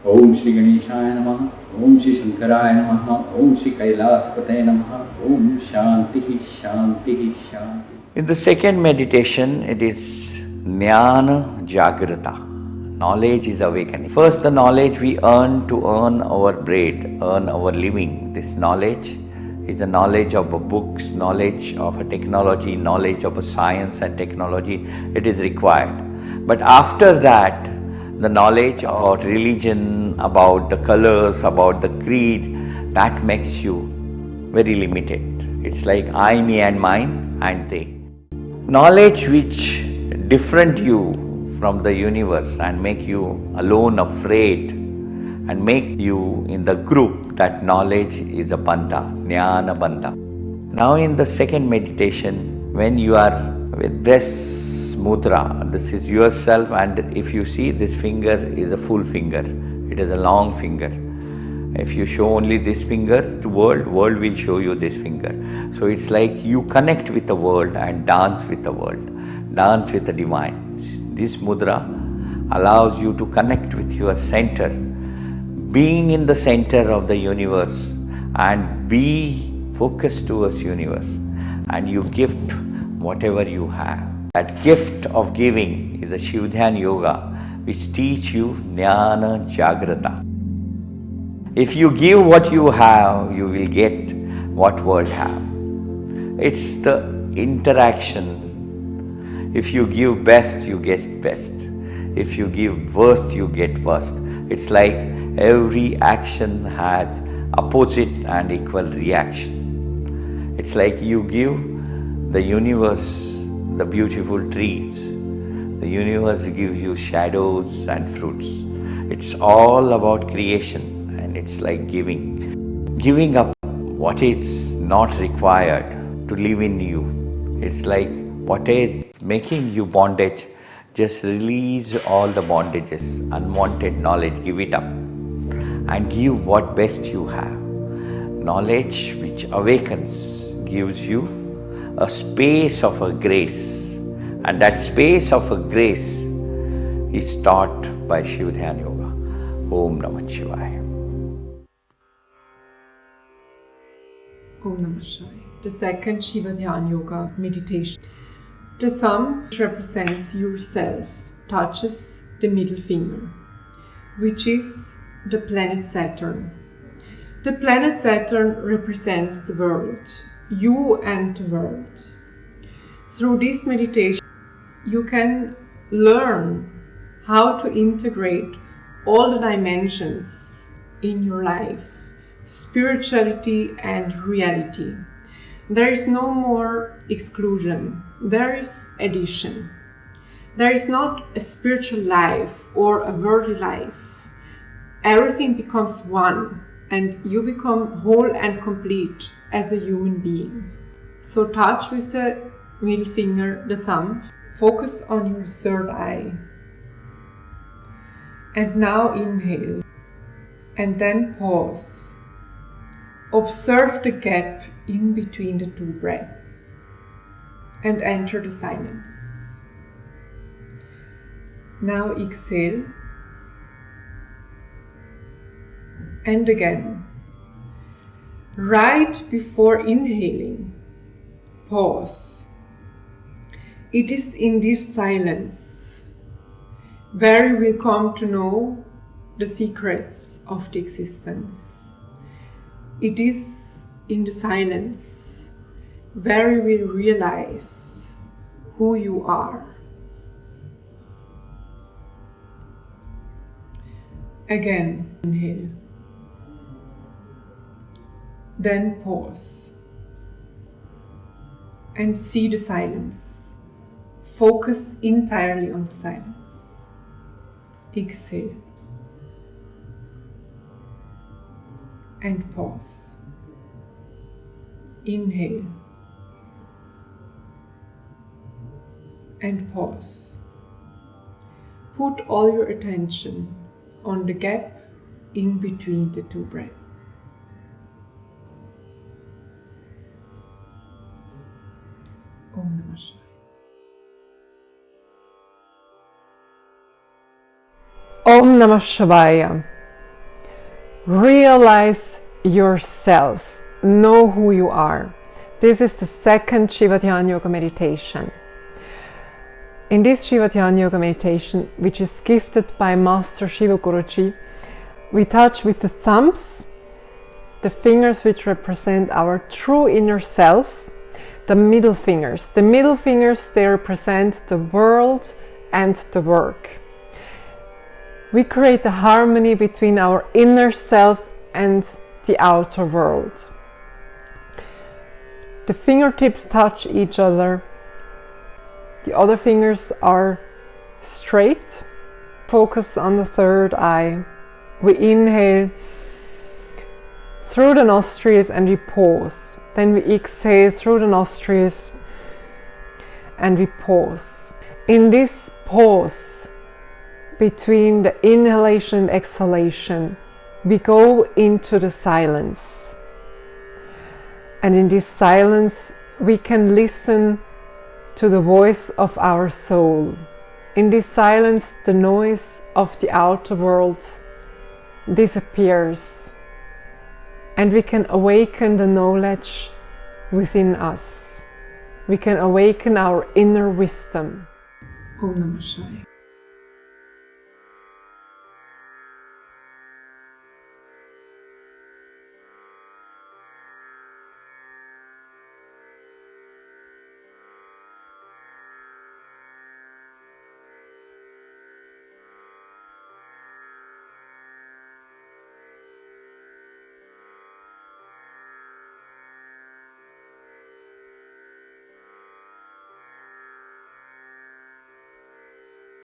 Om Shri Ganeshaya Namaha, Om Shri Shankaraya Namaha, Om Shri Kailaspate Namaha, Om Shantihi Shantihi Shanti. In the second meditation, it is Jnana Jagrata. Knowledge is awakening. First, the knowledge we earn to earn our bread, earn our living. This knowledge is the knowledge of books, knowledge of a technology, knowledge of a science and technology. It is required. But after that, the knowledge about religion, about the colors, about the creed, that makes you very limited. It's like I, me and mine and they. Knowledge which different you from the universe and make you alone afraid and make you in the group, that knowledge is a bandha, jnana bandha. Now in the second meditation, when you are with this mudra, this is yourself, and if you see this finger is a full finger, it is a long finger. If you show only this finger to world will show you this finger. So it's like you connect with the world and dance with the world, dance with the divine. This mudra allows you to connect with your center, being in the center of the universe, and be focused towards universe, and you gift whatever you have. That gift of giving is the shivadhyanyoga, which teach you jnana jagrata. If you give what you have, you will get what world have. It's the interaction. If you give best, you get best. If you give worst, you get worst. It's like every action has opposite and equal reaction. It's like you give the universe the beautiful trees. The universe gives you shadows and fruits. It's all about creation. And it's like giving up what is not required to live in you. It's like what is making you bondage, just release all the bondages, unwanted knowledge, give it up and give what best you have. Knowledge which awakens gives you a space of a grace, and that space of a grace is taught by Shivadhyanyoga. Om Namah Shivaya. Om Namah Shivaya. The second Shivadhyanyoga meditation. The thumb, which represents yourself, touches the middle finger, which is the planet Saturn. The planet Saturn represents the world, you and the world. Through this meditation, you can learn how to integrate all the dimensions in your life, spirituality and reality. There is no more exclusion, there is addition. There is not a spiritual life or a worldly life. Everything becomes one and you become whole and complete as a human being. So touch with the middle finger, the thumb, focus on your third eye. And now inhale and then pause. Observe the gap in between the two breaths and enter the silence. Now exhale and again. Right before inhaling, pause. It is in this silence where we will come to know the secrets of the existence. It is in the silence where you will realize who you are. Again, inhale. Then pause. And see the silence. Focus entirely on the silence. Exhale. And pause. Inhale. And pause. Put all your attention on the gap in between the two breaths. Om Namah Shivaya. Om Namah Shivaya. Realize yourself. Know who you are. This is the second Shivadhyanyoga meditation. In this Shivadhyanyoga meditation, which is gifted by Master Shiva Guruji, we touch with the thumbs, the fingers which represent our true inner self, the middle fingers. The middle fingers, they represent the world and the work. We create a harmony between our inner self and the outer world. The fingertips touch each other. The other fingers are straight. Focus on the third eye. We inhale through the nostrils and we pause. Then we exhale through the nostrils and we pause. In this pause between the inhalation and exhalation, we go into the silence. And in this silence, we can listen to the voice of our soul. In this silence, the noise of the outer world disappears, and we can awaken the knowledge within us. We can awaken our inner wisdom. Om Namah Shivaya.